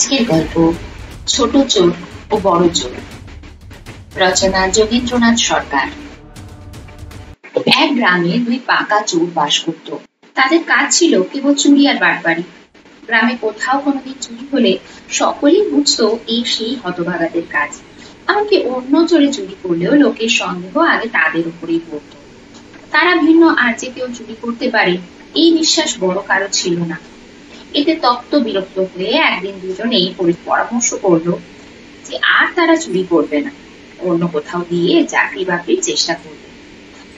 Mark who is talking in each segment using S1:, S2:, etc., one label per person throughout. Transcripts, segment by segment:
S1: আজকের গল্প ছোট চোর ও বড় চোর। রচনা যোগেন্দ্রনাথ সরকার। এক গ্রামে দুই পাকা চোর বাস করত। তাদের কাজ ছিল কেবল চুরি আর বাটপারি। গ্রামে কোথাও কোনোদিন চুরি হলে সকলেই বুঝতো এই সেই হতভাগাদের কাজ। এমনকি অন্য চোরে চুরি করলেও লোকের সন্দেহ আগে তাদের উপরেই পড়তো। তারা ভিন্ন আর যে কেউ চুরি করতে পারে এই বিশ্বাস বড় কারো ছিল না। এতে তপ্ত বিরক্ত হয়ে একদিন দুজনেই পরামর্শ করলো যে আর তারা চুরি করবে না, অন্য কোথাও গিয়ে চাকরি বাকরির চেষ্টা করবে।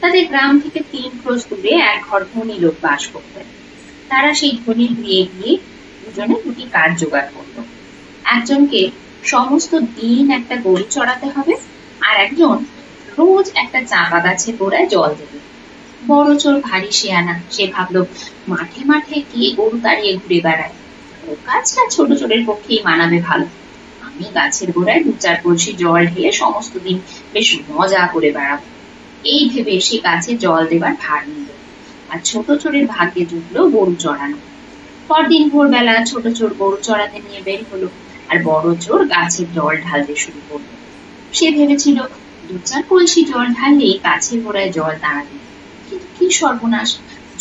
S1: তাদের গ্রাম থেকে 3 ক্রোশ দূরে এক ঘর ধনী লোক বাস করতেন। তারা সেই ধনীর বিয়ে গিয়ে দুজনে দুটি কাজ জোগাড় করলো। একজনকে সমস্ত দিন একটা গরু চড়াতে হবে, আর একজন রোজ একটা চাঁপা গাছের গোড়ায় জল দেবে। বড় চোর ভারী শেয়ানা, সে ভাবলো মাঠে মাঠে কে গরু তাড়িয়ে ঘুরে বেড়ায়, ও কাজটা ছোট চোরের পক্ষেই মানাবে ভালো। আমি গাছের গোড়ায় 2-4 কলসি জল ঢেলে সমস্ত দিন বেশ মজা করে বেড়াবো। এই ভেবে সে গাছে জল দেবার ভার নিল, আর ছোট চোরের ভাগ্যে জুটলো গরু চড়ানো। পরদিন ভোরবেলা ছোট চোর গরু চড়াতে নিয়ে বের হলো, আর বড় চোর গাছের জল ঢালতে শুরু করলো। সে ভেবেছিল 2-4 কলসি জল ঢাললেই গাছের গোড়ায় জল দাঁড়াবে, কিন্তু কি সর্বনাশ,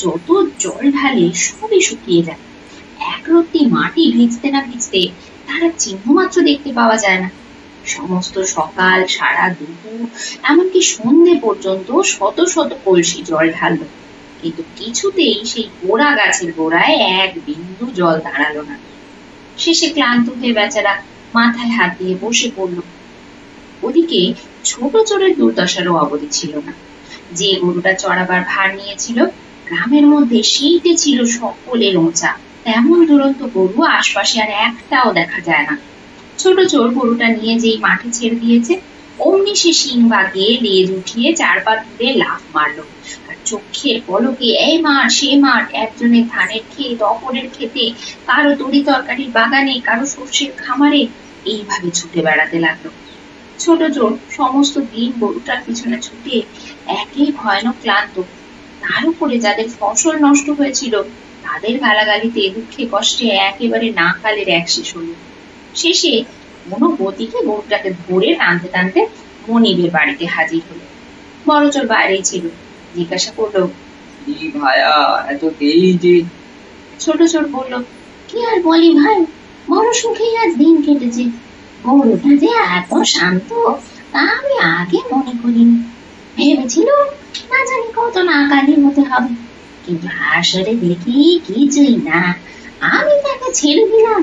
S1: যত জল ঢালে সবই শুকিয়ে যায়। এক রত্তি মাটি ভিজতে না ভিজতে তারা চিহ্ন মাত্র দেখতে পাওয়া যায় না। সমস্ত সকাল, সারা দুপুর, এমনকি সন্ধে পর্যন্ত শত শত কলসি জল ঢাললো, কিন্তু কিছুতেই সেই গোড়া গাছের গোড়ায় এক বিন্দু জল দাঁড়ালো না। শেষে ক্লান্ত হয়ে বেচারা মাথায় হাত দিয়ে বসে পড়লো। ওদিকে ছোট চোরের দুর্দশারও অবধি ছিল না। যে গরুটা চড়াবার ভার নিয়েছিল, গ্রামের মধ্যে সেইটে ছিল সকলের ওঁচা। তেমন দুরন্ত গরু আশপাশে আর একটাও দেখা যায় না। ছোট চোর গরুটা নিয়ে যেই মাঠে ছেড়ে দিয়েছে, অমনি সে শিং বাগিয়ে লেজ উঠিয়ে 4 পা দূরে লাফ মারলো, আর চোখের পলকে এই মাঠ সে মাঠ, একজনের ধানের ক্ষেত, অপরের ক্ষেতে, কারো তরি তরকারির বাগানে, কারো সর্ষের খামারে, এইভাবে ছুটে বেড়াতে লাগলো। ছোট চোর সমস্ত দিন গরুটার পিছনে ছুটে একেই ভয়ানক ক্লান্ত। তার উপরে যাদের ফসল নষ্ট হয়েছিল তাদের গালাগালিতে দুঃখে কষ্টে একেবারে নাকালের এক শেষ হলো। শেষে কোনো গতিকে গরুটাকে ধরে টানতে টানতে মনিবের বাড়িতে হাজির হলো। বড় চোর বাইরেই ছিল, জিজ্ঞাসা করলো,
S2: কি ভাইয়া এত দেরি যে?
S1: ছোট চোর বলল, কি আর বলি ভাই, বড় সুখেই আজ দিন কেটেছে। গরুটা যে এত শান্ত তা আমি আগে মনে করিনি। ভেবেছিল না জানি কত নাকালি হতে হবে, কিন্তু আসলে দেখি কিছুই না। আমি তাকে ছেড়ে দিলাম,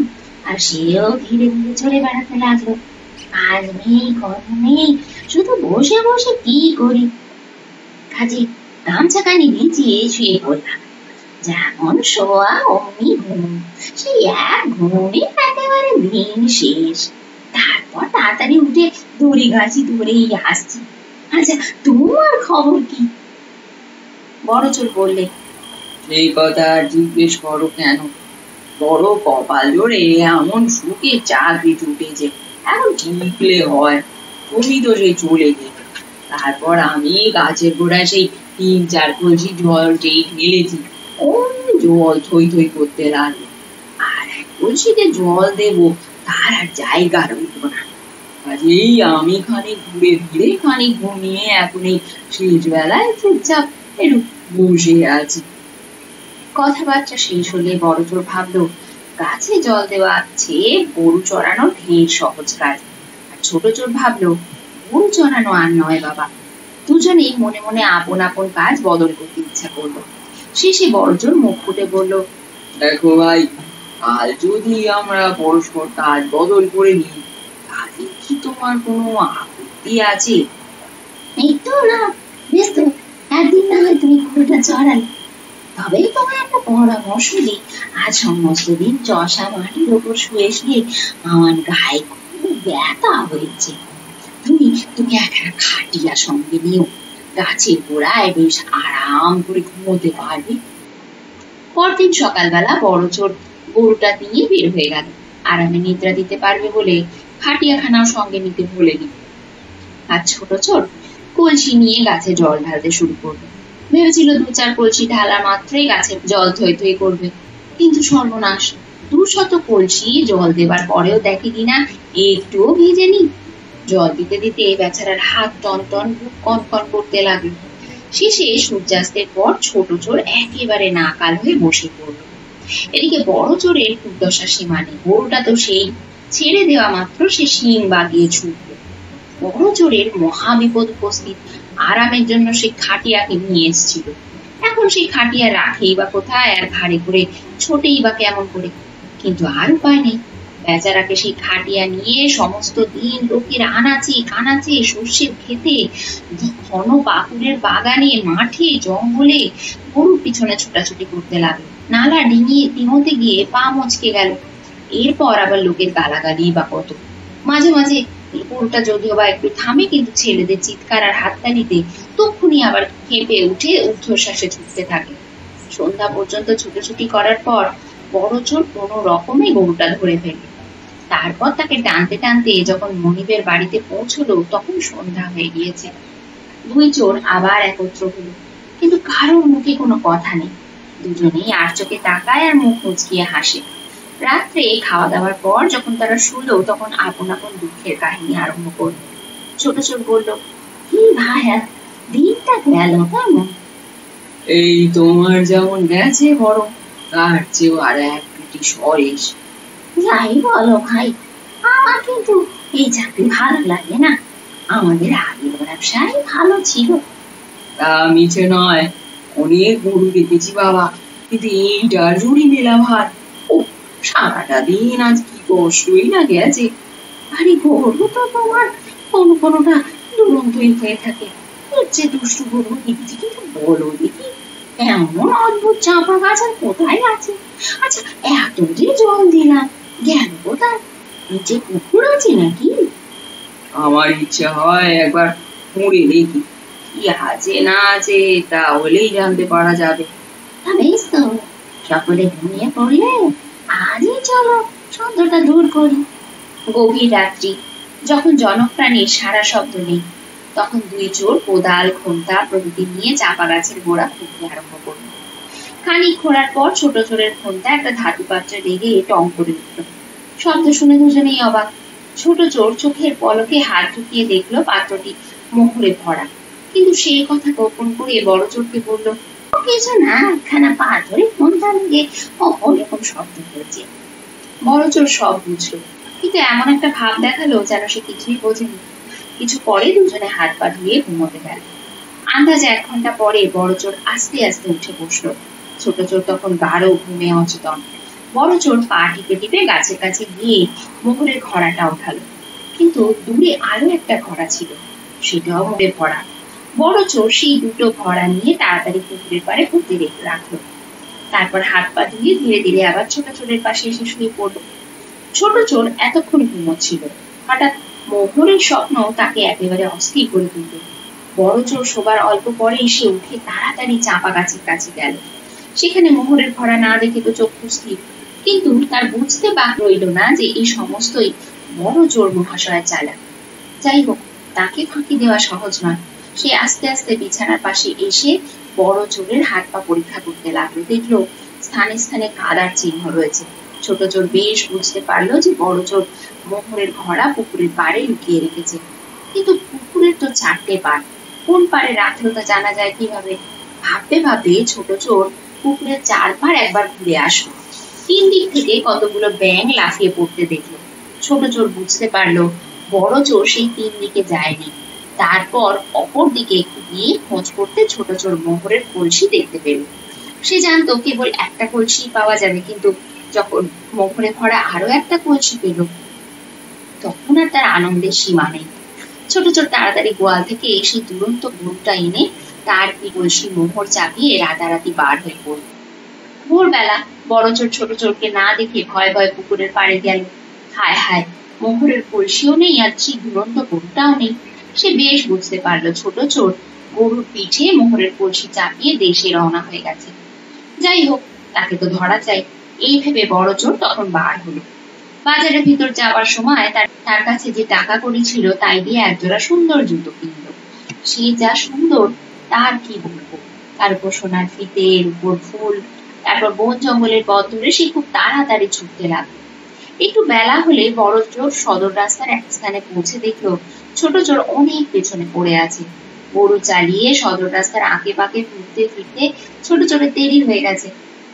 S1: আর সেও ধীরে ধীরে চলে বেড়াতে লাগলো। কাজ নেই, কর্ম নেই, শুধু বসে বসে কি করি। কাজে গামছাখানি ভিজিয়ে শুয়ে পড়লাম। যেমন শোয়া অমনি ঘুম, সেই এক ঘুমে একেবারে দিন শেষ। তারপর তাড়াতাড়ি উঠে দড়ি গাছি ধরেই আসছি। আচ্ছা, তোমার খবর কি? বড় চোর বললে,
S2: এই কথা জিজ্ঞেস করো কেন? বড় কপাল জোরে এমন সুখে চাকরি জুটেছে, এখন ঠিকলে হয়। তুমি তো সেই চলে গেলে, তারপর আমি গাছের গোড়ায় সেই 3-4 কলসি জল যেই ঢেলেছি, অমনি জল থই থই করতে লাগলো। আর 1 কলসিতে জল দেবো তার আর জায়গা রইল না। কাজেই আমি খানিক ঘুরে ফিরে খানিক ঘুমিয়ে এখন এই শেষ বেলায় চুপচাপ একটু বসে আছি।
S1: কথাবার্তা শেষ হলে বড় চোর ভাবলো, গাছে জল দেওয়া চেয়ে গরু চড়ানো ঢের সহজ কাজ। আর ছোট চোর ভাবলো, গরু চড়ানো আর নয় বাবা। দুজনেই মনে মনে আপন আপন কাজ বদল করতে ইচ্ছা করলো। শেষে বড় চোর মুখ ফুটে বলল,
S2: দেখো ভাই, কাল যদি আমরা পরস্পর কাজ বদল করে নিই, তাতে কি তোমার কোনো আপত্তি আছে?
S1: এই তো না, বেশ তো, একদিন না হয় তুমি গরুটা চড়ালে। তবে তোমার একটা পরামর্শ দিই, আজ সমস্ত দিন চষা মাটির ওপর শুয়ে শুয়ে আমার গায়ে খুব ব্যথা হয়েছে। তুমি একটা খাটিয়া সঙ্গে নিও, গাছের গোড়ায় বেশ আরাম করে ঘুমোতে পারবে। পরদিন সকালবেলা বড় চোর গরুটা নিয়ে বের হয়ে গেল। আরামে নিদ্রা দিতে পারবে বলে খাটিয়াখানাও সঙ্গে নিতে ভোলেনি। আর ছোট চোর কলসি নিয়ে গাছে জল ঢালতে শুরু করলো। ভেবেছিল 2-4 কলসি ঢালা মাত্রই গাছের জল থই থই করবে, কিন্তু সর্বনাশ, দুশত কলসি জল দেবার পরেও দেখে কিনা একটুও ভিজেনি। জল দিতে দিতে বেচারার হাত টনটন, বুক কনকন করতে লাগলো। শেষে সূর্যাস্তের পর ছোট চোর একেবারে নাকাল হয়ে বসে পড়ল। এদিকে বড় চোরের দুর্দশা সীমা নেই। গরুটা তো সেই ছেড়ে দেওয়া মাত্র সে শিং বাগিয়ে ছুটল। বড় চোরের মহা বিপদ উপস্থিত। আরামের জন্য সে খাটিয়াকে নিয়ে এসেছিল। এখন সেই খাটিয়া রাখেই বা কোথায়, আর ঘাড়ে করে ছোটেই বা কেমন করে? কিন্তু আর উপায় নেই। বেচারাকে সেই খাটিয়া নিয়ে সমস্ত দিন লোকের আনাচে কানাচে, সর্ষের খেতে, ঘন পাকুড়ের বাগানে, মাঠে, জঙ্গলে গরুর পিছনে ছোটাছুটি করতে লাগলো। নালা ডিঙোতে গিয়ে পা মচকে গেল। এরপর আবার লোকের গালাগালি বা কত। মাঝে মাঝে গরুটা যদিও বা একটু থামে, কিন্তু ছেলেদের চিৎকার আর হাততালিতে তক্ষুনি আবার কেঁপে উঠে ঊর্ধ্বশ্বাসে ছুটতে থাকে। সন্ধ্যা পর্যন্ত ছুটোছুটি করার পর বড় চোর কোনো রকমে গরুটা ধরে ফেলল। তারপর তাকে টানতে টানতে যখন মনিবের বাড়িতে পৌঁছলো, তখন সন্ধ্যা হয়ে গিয়েছে। দুই চোর আবার একত্র হলো, কিন্তু কারোর মুখে কোনো কথা নেই। দুজনেই আর চোখে তাকায় আর মুখ মুচকিয়ে হাসে। রাত্রে খাওয়া দাওয়ার পর যখন তারা শুলো, তখন আপন আপন দুঃখের কাহিনী আরম্ভ করলো। ছোট চোর বলল, কি ভাইয়া, দিনটা গেল কেমন?
S2: এই তোমার যেমন গেছে বড়, তার চেয়েও আর এক দুটি সরেস।
S1: যাই বলো ভাই, আমার কিন্তু এই চাকরি ভালো লাগে না। আমাদের আগের ব্যবসায় ভালো ছিল।
S2: তা মিছে নয়, অনেক গরু দেখেছি বাবা, কিন্তু এইটার জুড়ি মেলা ভাত। ও, সারাটা দিন আজ কি কষ্টই না গেছে।
S1: আরে গরু তো তোমার কোনো কোনোটা দুরন্তই হয়ে থাকে। এর যে দুষ্টু গরু দেখছি, কিন্তু বলো দেখি, এমন অদ্ভুত চাপা গাছ আর কোথায় আছে? আচ্ছা, এত যে জল দিলাম, গেল কোথায়? নিচে পুকুর আছে নাকি?
S2: আমার ইচ্ছে হয় একবার মুড়ে দেখি, কি আছে না আছে তাহলেই জানতে পারা যাবে।
S1: বেশ তো, সকলে ঘুমিয়ে পড়লে আজই চলো শব্দটা দূর করি। গভীর রাত্রি, যখন জনপ্রাণীর সারা শব্দ নেই, তখন দুই চোর কোদাল, খন্তা প্রভৃতি নিয়ে চাপা গাছের গোড়া খুঁড়তে আরম্ভ করল। খানিক খোঁড়ার পর ছোট চোরের খন্তা একটা ধাতু পাত্রে লেগে টং করে উঠল। শব্দ শুনে দুজনেই অবাক। ছোট চোর চোখের পলকে হাত ঢুকিয়ে দেখলো পাত্রটি মোহরে ভরা। কিন্তু সেই কথা গোপন করে বড় চোরকে বলল, কিছু না, একখানা পাথরে খন্তা লেগে ওরকম শব্দ হয়েছে। বড় চোর সব বুঝলো, কিন্তু এমন একটা ভাব দেখালো যেন সে কিছুই বোঝেনি। কিছু পরে দুজনে হাত পা ধুয়ে ঘুমোতে গেল। আন্দাজে 1 ঘন্টা পরে বড় চোর আস্তে আস্তে উঠে বসলো। ছোট চোর তখন গাঢ় ঘুমে অচেতন। বড় চোর পা টিপে টিপে গাছের কাছে গিয়ে মোহরের ঘড়াটা উঠালো, কিন্তু দূরে আরো একটা ঘড়া ছিল, সেটাও মোহরে ভরা। বড় চোর সেই দুটো ঘড়া নিয়ে তাড়াতাড়ি পুকুরের পাড়ে পুঁতে রাখলো। তারপর হাত পা ধুয়ে ধীরে ধীরে আবার ছোট চোরের পাশে এসে শুয়ে পড়লো। ছোট চোর এতক্ষণ ঘুমোচ্ছিল, হঠাৎ মোহরের স্বপ্ন তাকে একেবারে অস্থির করে তুলল। বড় চোর শোবার অল্প পরে এসে উঠে তাড়াতাড়ি চাপা গাছের কাছে গেল। সেখানে মোহরের ঘোড়া না দেখে তো চক্ষু স্থির, কিন্তু তার বুঝতে বাকি রইল না যে এই সমস্তই বড় চোর মহাশয়ের চালা। যাই হোক, তাকে ফাঁকি দেওয়া সহজ নয়। সে আস্তে আস্তে বিছানার পাশে এসে বড় চোরের হাত পা পরীক্ষা করতে লাগলো। দেখলো স্থানে স্থানে কাদার চিহ্ন রয়েছে। ছোট চোর বেশ বুঝতে পারলো যে বড় চোর মোহরের ঘোড়া পুকুরের পাড়ে লুকিয়ে রেখেছে। কিন্তু পুকুরের তো 4টে পাড়, কোন পাড়ে রাখলো তা জানা যায় কিভাবে? ভাবতে ভাবতে ছোট চোর পুকুরের 4 পাড় একবার ঘুরে আসলো। 3 দিক থেকে কতগুলো ব্যাঙ লাফিয়ে পড়তে দেখলো। ছোট চোর বুঝতে পারলো বড় চোর সেই 3 দিকে যায়নি। তারপর অপর দিকে একটু গিয়ে খোঁজ করতে ছোট চোর মোহরের কলসি দেখতে পেল। সে জানতো কেবল একটা কলসি পাওয়া যাবে, কিন্তু যখন মোহরে ভরা আরো একটা কলসি পেল, তখন আর তার আনন্দের সীমা নেই। ছোট চোর তাড়াতাড়ি গোয়াল থেকে সেই দুরন্ত গরুটা এনে তার কলসি মোহর চাপিয়ে রাতারাতি বার হয়ে পড়ল। ভোরবেলা বড় চোর ছোট চোরকে না দেখে ভয় ভয় পুকুরের পাড়ে গেল। হায় হায়, মোহরের কলসিও নেই আর সেই দুরন্ত গরুটাও নেই। সে বেশ বুঝতে পারলো ছোট চোর গরুর পিঠে মোহরের কলসি চাপিয়ে দেশে রওনা হয়ে গেছে। যাই হোক, তাকে তো ধরা চাই, এই ভেবে বড় চোর তখন বার হলো। বাজারের ভিতর যাওয়ার সময় তার কাছে যে টাকা কড়ি ছিল তাই দিয়ে একজোড়া সুন্দর জুতো কিনলো। সে যা সুন্দর তার কি বলবো, তার উপর সোনার ফিতে, এর উপর ফুল, তারপর বন জঙ্গলের পথ ধরে সে খুব তাড়াতাড়ি ছুটতে লাগলো। একটু বেলা হলে বড় চোর সদর রাস্তার এক স্থানে পৌঁছে দেখলো ছোট চোর অনেক পেছনে পড়ে আছে। গরু চালিয়ে সদর রাস্তার আঁকে বাঁকে ঘুরতে ফিরতে ছোট চোরের দেরি হয়ে গেছে।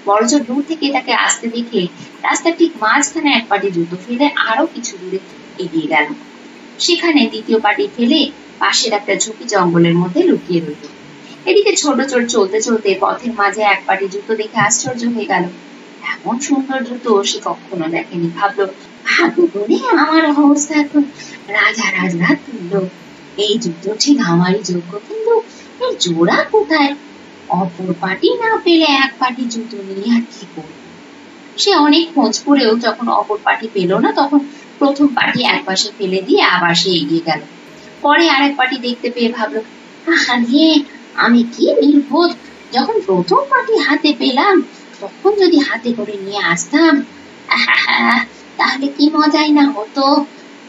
S1: বড় চোর দূর থেকে তাকে আসতে দেখে রাস্তার ঠিক মাঝখানে এক পাটি জুতো ফেলে আরো কিছু দূরে এগিয়ে গেল। সেখানে দ্বিতীয় পাটি ফেলে পাশের একটা ঝুঁকি জঙ্গলের মধ্যে লুকিয়ে রইল। এদিকে ছোট চোর চলতে চলতে পথের মাঝে এক পাটি জুতো দেখে আশ্চর্য হয়ে গেল। এমন সুন্দর জুতো সে কখনো দেখেনি। ভাবলো, ভাগ্য করে আমার অবস্থা এখন রাজা রাজরাত তুললো। এই জুতো ঠিক আমারই যোগ্য, কিন্তু এর জোড়া কোথায়? অপর পাটি না পেলে এক পাটি জুতো নিয়ে আর কি করবো? সে অনেক খোঁজ করেও যখন অপর পাটি পেল না, তখন প্রথম পাটি এক পাশে ফেলে দিয়ে আবার সে এগিয়ে গেল। পরে আরেক পাটি দেখতে পেয়ে ভাবলো, আরে আমি কি নির্বোধ! যখন প্রথম পাটি হাতে পেলাম তখন যদি হাতে করে নিয়ে আসতাম তাহলে কি মজাই না হতো।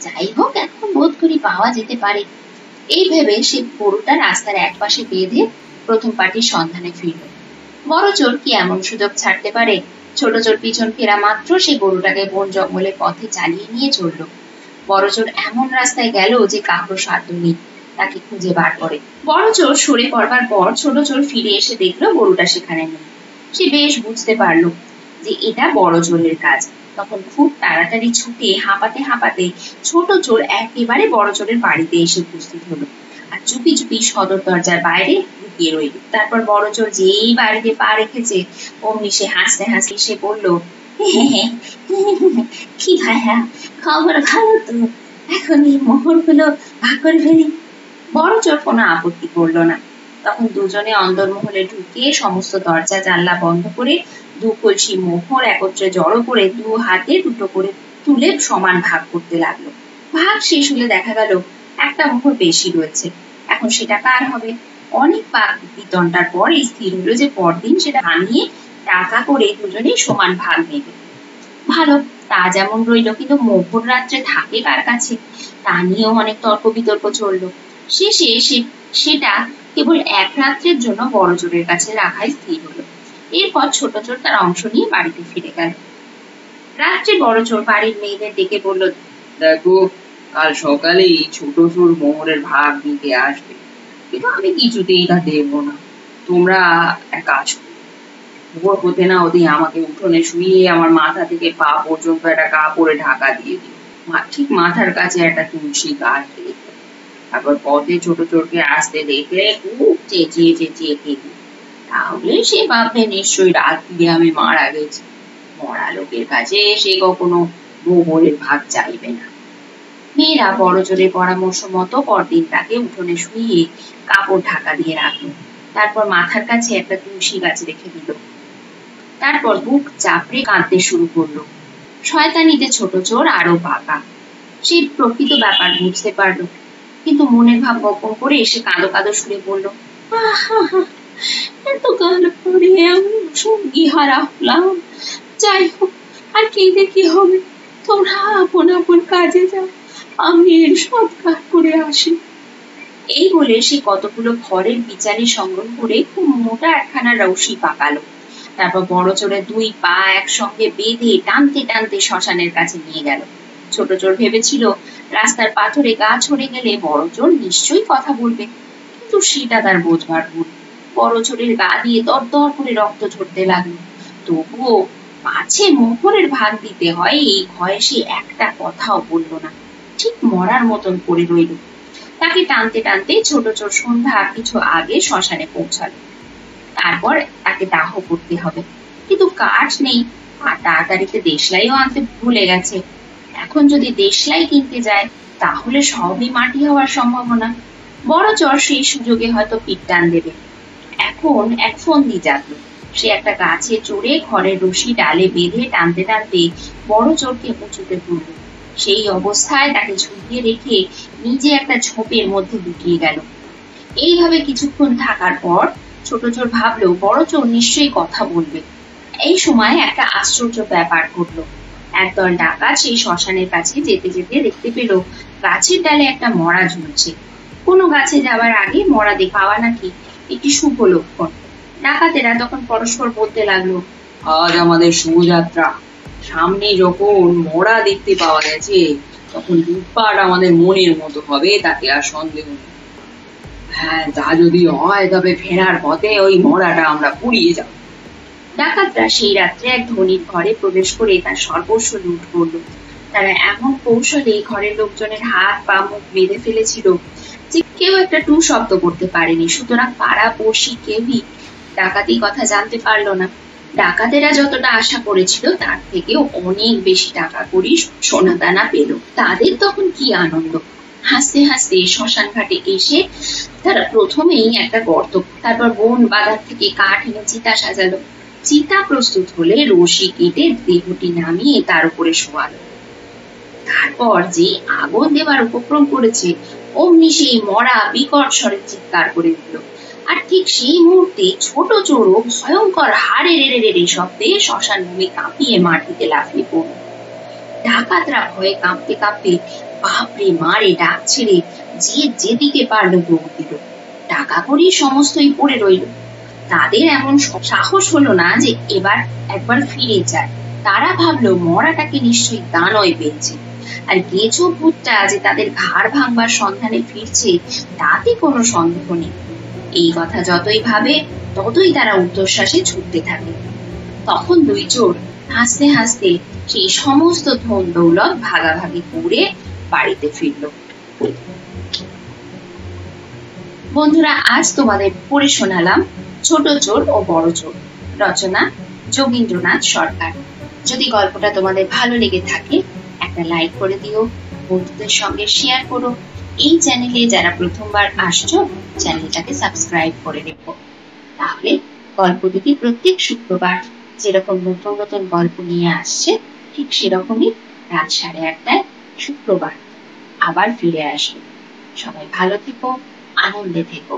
S1: যাই হোক, এখন বোধ করি পাওয়া যেতে পারে। এই ভেবে সে গরুটা রাস্তার এক পাশে বেঁধে প্রথম পাটির সন্ধানে ফিরল। বড় চোর কি এমন সুযোগ ছাড়তে পারে? ছোট চোর পিছন ফেরা মাত্র সে গরুটাকে বন জঙ্গলের পথে চালিয়ে নিয়ে চলল। বড় চোর এমন রাস্তায় গেল যে কারো সাধ্য নেই তাকে খুঁজে বার করে। বড় চোর সরে পড়বার পর ছোট চোর ফিরে এসে দেখলো গরুটা সেখানে নেই। সে বেশ বুঝতে পারলো যে এটা বড় চোরের কাজ। তখন খুব তাড়াতাড়ি ছুটে হাঁপাতে হাঁপাতে ছোট চোর একেবারে বড় চোরের বাড়িতে এসে উপস্থিত হলো আর চুপি চুপি সদর দরজার বাইরে লুকিয়ে রইল। তারপর বড় চোর যেই বাড়িতে পা রেখেছে অমনি সে হাসতে হাসতে সে বলল, কি ভাইয়া, খবর ভালো তো? এখন এই মোহর গুলো ভাগ করে ফেলি। বড় চোর কোনো আপত্তি করলো না। তখন দুজনে অন্দরমহলে ঢুকে সমস্ত দরজা জানলা বন্ধ করে দু কলসি মোহর একত্রে জড়ো করে দু হাতে দুটো করে তুলে সমান ভাগ করতে লাগলো। ভাগ শেষ হলে দেখা গেল একটা মোহর বেশি রয়েছে। এখন সেটা কার হবে? অনেক বিতণ্ডার পর স্থির হলো যে পরদিন সেটা আনিয়ে টাকা করে দুজনেই সমান ভাগ নেবে। ভালো, তা যেমন রইল, কিন্তু মোহর রাত্রে থাকে কার কাছে তা নিয়েও অনেক তর্ক বিতর্ক চললো। শেষে সেটা কেবল এক রাত্রের জন্য বড় চোরের কাছে রাখাই স্থির হলো। এরপর ছোট চোর তার অংশ নিয়ে বাড়িতে ফিরে গেল। রাত্রে বড় চোর বাড়ির মেয়েদের ডেকে বলল,
S2: দেখো, কাল সকালেই ছোট চোর মোহরের ভাগ দিতে আসবে, কিন্তু আমি কিছুতেই তা দেবো না। তোমরা এক কাজ করো, ভোর হতে না হতেই আমাকে উঠোনে শুইয়ে আমার মাথা থেকে পা পর্যন্ত একটা কাপড়ে ঢাকা দিয়ে দিও। ঠিক মাথার কাছে একটা তুলসী গাছ রেখে, তারপর পথে ছোট চোরকে আসতে দেখলে খুব চেঁচিয়ে চেঁচিয়ে কেঁদে, তাহলে সে ভাববে নিশ্চয়ই রাত্রিরে আমি মারা গেছি। মরা লোকের কাছে সে কখনো মোহরের ভাগ চাইবে না। মেয়েরা বড় চোরের পরামর্শ মতো পরদিন তাকে উঠোনে শুইয়ে কাপড় ঢাকা দিয়ে রাখলো। তারপর মাথার কাছে একটা তুলসী গাছ রেখে দিল। তারপর বুক চাপড়ে কাঁদতে শুরু করলো। শয়তানিতে ছোট চোর আরো পাকা। সে প্রকৃত ব্যাপার বুঝতে পারলো, কিন্তু মনের ভাব গোপন করে এসে কাঁদো কাঁদো সুরে বলল, এত কাল পরে আমি সঙ্গী হারা হলাম। যাই হোক, আর কেঁদে কি হবে? তোমরা আপন আপন কাজে যাও, আমি এর সৎকার করে আসি। এই বলে সে কতগুলো খড়ের বিচালি সংগ্রহ করে খুব মোটা একখানা রশি পাকালো। তারপর বড় চোরের দুই পা একসঙ্গে বেঁধে টানতে টানতে শ্মশানের কাছে নিয়ে গেল। ছোট চোর ভেবেছিল রাস্তার পাথরে গা ছড়ে গেলে বড় চোর নিশ্চয়ই কথা বলবে, কিন্তু সেটা তার বোঝবার ভুল। বড় চোরের গা দিয়ে দরদর করে রক্ত ঝরতে লাগলো। তবুও পাছে মোহরের ভাগ দিতে হয় এই ভয়ে সে একটা কথাও বলল না, ঠিক মরার মতন পড়ে রইল। তাকে টানতে টানতে ছোট চোর সন্ধ্যা কিছু আগে শ্মশানে পৌঁছালো। তারপর তাকে দাহ করতে হবে, কিন্তু কাঠ নেই আর তাড়াতাড়িতে দেশলাইও আনতে ভুলে গেছে। এখন যদি দেশলাই কিনতে যায় তাহলে সবই মাটি হওয়ার সম্ভাবনা। বড় চোর সেই সুযোগে হয়তো পিঠ টান দেবে। এখন এক ফন্দি জাগলো। সে একটা গাছে চড়ে খড়ের রশি ডালে বেঁধে টানতে টানতে বড় চোরকে উঁচুতে তুলল। সেই অবস্থায় তাকে ঝুঁকিয়ে রেখে নিজে একটা ঝোপের মধ্যে লুকিয়ে গেল। এইভাবে কিছুক্ষণ থাকার পর ছোট চোর ভাবলো বড় চোর নিশ্চয়ই কথা বলবে। এই সময় একটা আশ্চর্য ব্যাপার ঘটলো। একদল ডাকাত সেই শ্মশানের কাছে যেতে যেতে দেখতে পেল গাছের ডালে একটা মরা ঝুলছে। কোনো গাছে যাবার আগে মরা পাওয়া নাকি একটি শুভ লক্ষণ। ডাকাতেরা তখন পরস্পর বলতে লাগলো, আজ আমাদের শুভযাত্রা। সামনে যখন মরা দেখতে পাওয়া গেছে তখন লুটপাট আমাদের মনের মতো হবে, তাতে আর সন্দেহ নেই। হ্যাঁ, তা যদি হয় তবে ফেরার পথে ওই মরাটা আমরা পুড়িয়ে যাব।
S1: ডাকাতরা সেই রাত্রে এক ধনীর ঘরে প্রবেশ করে তার সর্বস্ব লুট করলো। তারা এমন কৌশলে ঘরের লোকজনের হাত পা মুখ বেঁধে ফেলেছিল যে কেউ একটা টু শব্দ করতে পারেনি। সুতরাং পাড়া পড়শি কেউই ডাকাতি কথা জানতে পারলো না। ডাকাতেরা যতটা আশা করেছিল তার থেকেও অনেক বেশি টাকা করি সোনা দানা পেল। তাদের তখন কি আনন্দ! হাসতে হাসতে শ্মশান ঘাটে এসে তারা প্রথমেই একটা গর্ত, তারপর বন বাজার থেকে কাঠ এনে চিতা সাজালো। চিতা প্রস্তুত হলে রশি কেটে দেহটি নামিয়ে তার উপরে শোয়ালো। তারপর যে আগুন দেবার উপক্রম করেছে অমনি সেই মরা বিকট স্বরে চিৎকার করে উঠল। আর ঠিক সেই মুহূর্তে ছোট চোরও ভয়ঙ্কর হাড়ে রেড়ে শব্দে শ্মশান ভূমি কাঁপিয়ে মাটিতে লাফিয়ে পড়ল। ডাকাতরা ভয়ে কাঁপতে কাঁপতে বাপরে মারে ডাক ছেড়ে যে যেদিকে পারলো দৌড় দিল। টাকা করি সমস্তই পড়ে রইল। তাদের এমন সাহস হলো না যে এবার একবার ফিরে যায়। তারা ভাবলো মরাটাকে নিশ্চয়ই দানয় পেয়েছে, আর গেছো ভূতটা যে তাদের ঘাড় ভাঙবার সন্ধানে ফিরছে তাতে কোনো সন্দেহ নেই। এই কথা যতই ভাবে ততই তারা ঊর্ধ্বশ্বাসে ছুটতে থাকে। তখন দুই চোর হাসতে হাসতে সেই সমস্ত ধন দৌলত ভাগাভাগি করে বাড়িতে ফিরল। বন্ধুরা, আজ তোমাদের পড়ে শোনালাম ছোট চোর ও বড় চোর, রচনা যোগীন্দ্রনাথ সরকার। যদি গল্পটা তোমাদের ভালো লেগে থাকে একটা লাইক করে দিও, বন্ধুদের সঙ্গে শেয়ার করো। এই চ্যানেলে যারা প্রথমবার আসছো চ্যানেলটাকে সাবস্ক্রাইব করে রেখো। তাহলে গল্প দুটি প্রত্যেক শুক্রবার যেরকম নতুন নতুন গল্প নিয়ে আসছে ঠিক সেরকমই রাত 8:30 শুক্রবার আবার ফিরে আসবে। সবাই ভালো থেকো, আনন্দে থেকো।